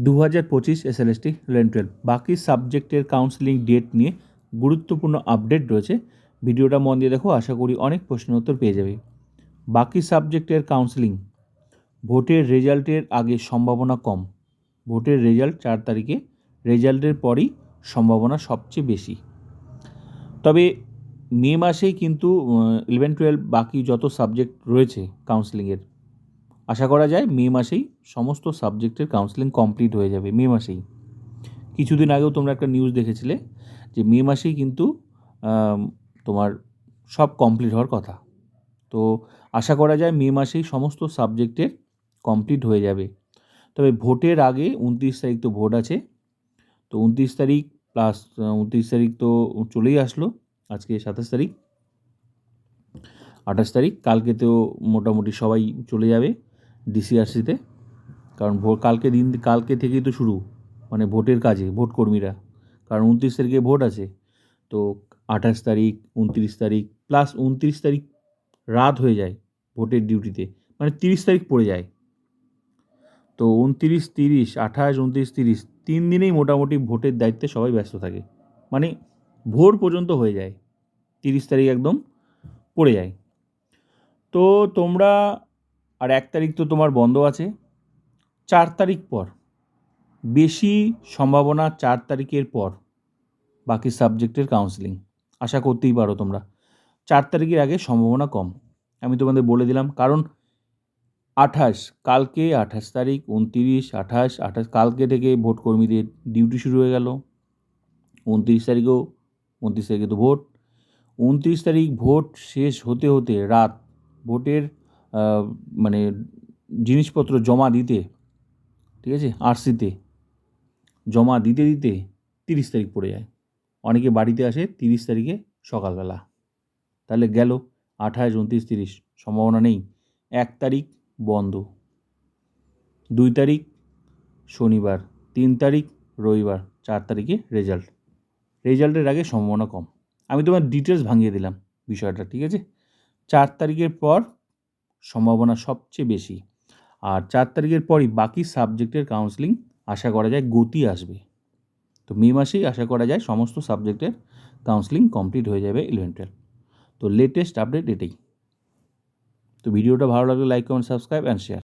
2025 SLST 11-12 বাকি সাবজেক্টের counselling date নিয়ে গুরুত্বপূর্ণ আপডেট রয়েছে। ভিডিওটা মন দিয়ে দেখো, আশা করি অনেক প্রশ্নের উত্তর পেয়ে যাবে। বাকি সাবজেক্টের কাউন্সেলিং ভোটের রেজাল্টের আগে সম্ভাবনা কম। ভোটের রেজাল্ট 4 তারিখে, রেজাল্টের পরই সম্ভাবনা সবচেয়ে বেশি। তবে মে মাসেই কিন্তু 11-12 বাকি যত সাবজেক্ট রয়েছে কাউন্সেলিংয়ের, আশা করা যায় মে মাসেই সমস্ত সাবজেক্টের কাউন্সেলিং কমপ্লিট হয়ে যাবে। মে মাসেই, কিছুদিন আগেও তোমরা একটা নিউজ দেখেছিলে যে মে মাসেই কিন্তু তোমার সব কমপ্লিট হওয়ার কথা। তো আশা করা যায় মে মাসেই সমস্ত সাবজেক্টের কমপ্লিট হয়ে যাবে। তবে ভোটের আগে 29 তারিখ তো ভোট আছে, তো 29 তারিখ প্লাস 29 তারিখ তো চলেই আসলো, আজকে 27 তারিখ, 28 তারিখ, কালকেতেও মোটামুটি সবাই চলে যাবে ডিসিআরসিতে, কারণ কালকে থেকেই তো শুরু মানে ভোটের কাজে, ভোট কর্মীরা, কারণ 29 তারিখে ভোট আছে। তো 28 তারিখ, 29 তারিখ প্লাস 29 তারিখ রাত হয়ে যায় ভোটের ডিউটিতে, মানে 30 তারিখ পড়ে যায়। তো 29, 30, 28, 29, 30 3 দিনেই মোটামুটি ভোটের দায়িত্বে সবাই ব্যস্ত থাকে, মানে ভোর পর্যন্ত হয়ে যায়, 30 তারিখ একদম পড়ে যায়। তো তোমরা আর 1 তারিখ তো তোমার বন্ধ আছে। 4 তারিখ পর বেশি সম্ভাবনা, 4 তারিখের পর বাকি সাবজেক্টের কাউন্সেলিং আশা করতেই পারো তোমরা। 4 তারিখের আগে সম্ভাবনা কম, আমি তোমাদের বলে দিলাম। কারণ 28 কালকে, 28 তারিখ, 29, 28 কালকে থেকে ভোট কর্মীদের ডিউটি শুরু হয়ে গেল। 29 তারিখেও, 29 তারিখে তো ভোট। 29 তারিখ ভোট শেষ হতে হতে রাত, ভোটের মানে জিনিসপত্র জমা দিতে, ঠিক আছে, আরসিতে জমা দিতে দিতে 30 তারিখ পড়ে যায়। অনেকে বাড়িতে আসে 30 তারিখে সকালবেলা, তাহলে গেল 28, 29, 30, সম্ভাবনা নেই। 1 তারিখ বন্ধ, 2 তারিখ শনিবার, 3 তারিখ রবিবার, 4 তারিখে রেজাল্টের আগে সম্ভাবনা কম। আমি তোমার ডিটেলস ভাঙিয়ে দিলাম বিষয়টা, ঠিক আছে। 4 তারিখের পর সম্ভাবনা সবচেয়ে বেশি, আর 4 তারিখের পরই বাকি সাবজেক্টের কাউন্সেলিং আশা করা যায় গতি আসবে। তো মে মাসেই আশা করা যায় সমস্ত সাবজেক্টের কাউন্সেলিং কমপ্লিট হয়ে যাবে 11-12। তো লেটেস্ট আপডেট এটাই। তো ভিডিওটা ভালো লাগলে like, comment, subscribe and share.